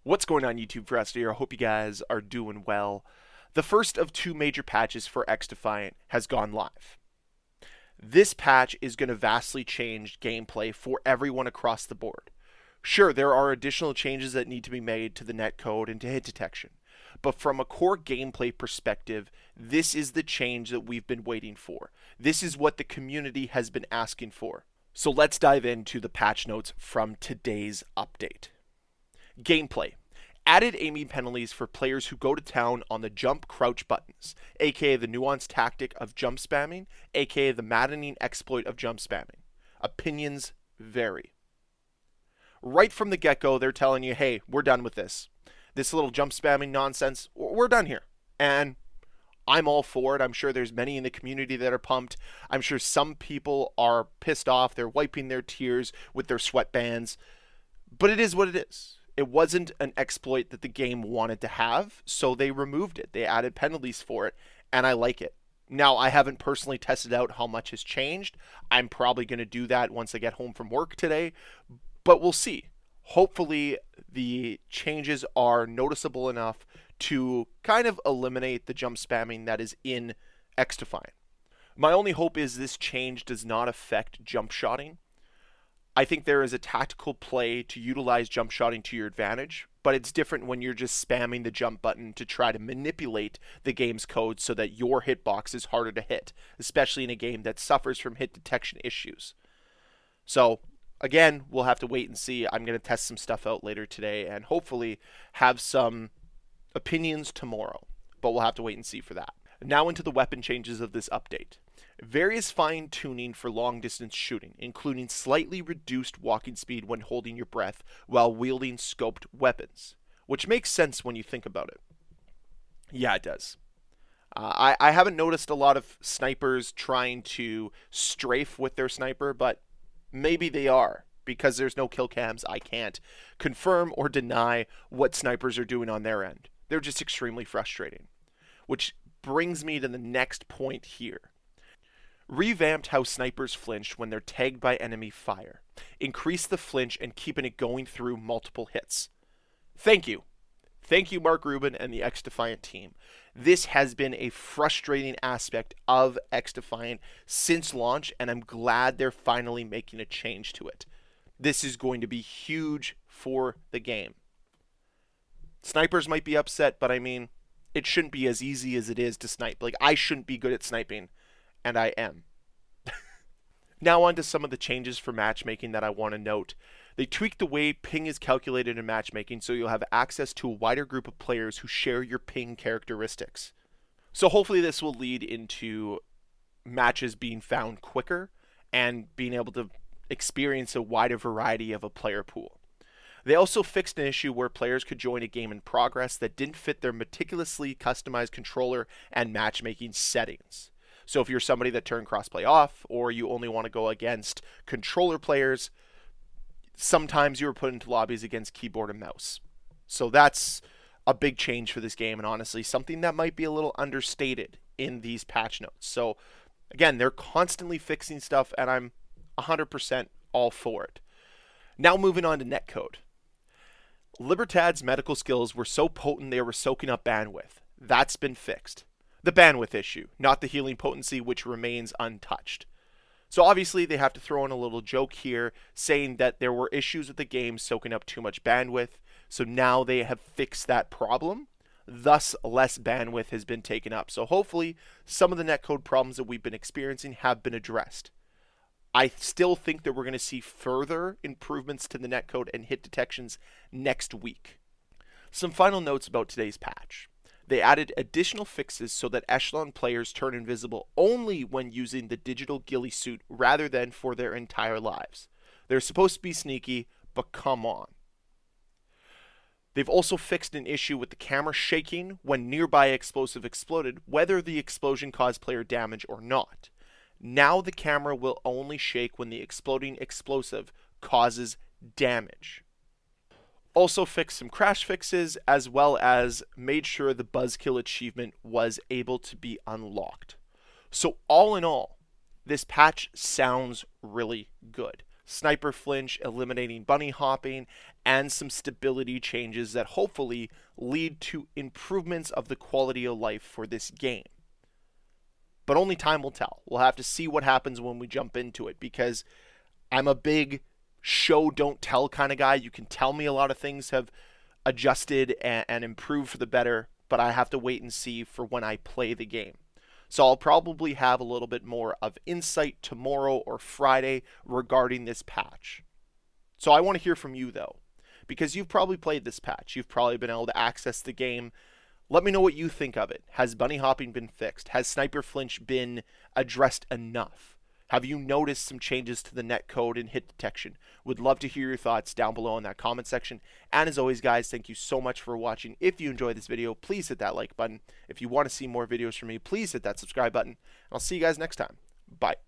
What's going on YouTube? Ferocity here. I hope you guys are doing well. The first of two major patches for XDefiant has gone live. This patch is going to vastly change gameplay for everyone across the board. Sure, there are additional changes that need to be made to the netcode and to hit detection, but from a core gameplay perspective, this is the change that we've been waiting for. This is what the community has been asking for. So let's dive into the patch notes from today's update. Gameplay. Added aiming penalties for players who go to town on the jump crouch buttons, aka the nuanced tactic of jump spamming, aka the maddening exploit of jump spamming. Opinions vary. Right from the get-go, they're telling you, hey, we're done with this. This little jump spamming nonsense, we're done here. And I'm all for it. I'm sure there's many in the community that are pumped. I'm sure some people are pissed off. They're wiping their tears with their sweatbands. But it is what it is. It wasn't an exploit that the game wanted to have, so they removed it. They added penalties for it, and I like it. Now, I haven't personally tested out how much has changed. I'm probably going to do that once I get home from work today, but we'll see. Hopefully, the changes are noticeable enough to kind of eliminate the jump spamming that is in XDefiant. My only hope is this change does not affect jump shotting. I think there is a tactical play to utilize jump shotting to your advantage, but it's different when you're just spamming the jump button to try to manipulate the game's code so that your hitbox is harder to hit, especially in a game that suffers from hit detection issues. So, again, we'll have to wait and see. I'm going to test some stuff out later today and hopefully have some opinions tomorrow, but we'll have to wait and see for that. Now into the weapon changes of this update. Various fine-tuning for long-distance shooting, including slightly reduced walking speed when holding your breath while wielding scoped weapons, which makes sense when you think about it. Yeah, it does. I haven't noticed a lot of snipers trying to strafe with their sniper, but maybe they are. Because there's no kill cams, I can't confirm or deny what snipers are doing on their end. They're just extremely frustrating. Which brings me to the next point here. Revamped how snipers flinch when they're tagged by enemy fire. Increase the flinch and keeping it going through multiple hits. Thank you. Thank you, Mark Rubin and the XDefiant team. This has been a frustrating aspect of XDefiant since launch, and I'm glad they're finally making a change to it. This is going to be huge for the game. Snipers might be upset, but I mean, it shouldn't be as easy as it is to snipe. Like, I shouldn't be good at sniping. And I am. Now on to some of the changes for matchmaking that I want to note. They tweaked the way ping is calculated in matchmaking so you'll have access to a wider group of players who share your ping characteristics. So hopefully this will lead into matches being found quicker and being able to experience a wider variety of a player pool. They also fixed an issue where players could join a game in progress that didn't fit their meticulously customized controller and matchmaking settings. So if you're somebody that turned crossplay off, or you only want to go against controller players, sometimes you were put into lobbies against keyboard and mouse. So that's a big change for this game, and honestly, something that might be a little understated in these patch notes. So again, they're constantly fixing stuff, and I'm 100% all for it. Now moving on to netcode. Libertad's medical skills were so potent they were soaking up bandwidth. That's been fixed. The bandwidth issue, not the healing potency, which remains untouched. So obviously they have to throw in a little joke here saying that there were issues with the game soaking up too much bandwidth, so now they have fixed that problem, thus less bandwidth has been taken up. So hopefully some of the netcode problems that we've been experiencing have been addressed. I still think that we're going to see further improvements to the netcode and hit detections next week. Some final notes about today's patch. They added additional fixes so that Echelon players turn invisible only when using the digital ghillie suit rather than for their entire lives. They're supposed to be sneaky, but come on. They've also fixed an issue with the camera shaking when nearby explosive exploded, whether the explosion caused player damage or not. Now the camera will only shake when the exploding explosive causes damage. Also fixed some crash fixes, as well as made sure the buzzkill achievement was able to be unlocked. So all in all, this patch sounds really good. sniper flinch, eliminating bunny hopping, and some stability changes that hopefully lead to improvements of the quality of life for this game. But only time will tell. We'll have to see what happens when we jump into it, because I'm a big show don't tell kind of guy. You can tell me a lot of things have adjusted and improved for the better, but I have to wait and see for when I play the game. So I'll probably have a little bit more of insight tomorrow or Friday regarding this patch. So I want to hear from you though, because you've probably played this patch. You've probably been able to access the game. Let me know what you think of it. Has bunny hopping been fixed? Has sniper flinch been addressed enough? Have you noticed some changes to the netcode and hit detection? Would love to hear your thoughts down below in that comment section. And as always, guys, thank you so much for watching. If you enjoyed this video, please hit that like button. If you want to see more videos from me, please hit that subscribe button. And I'll see you guys next time. Bye.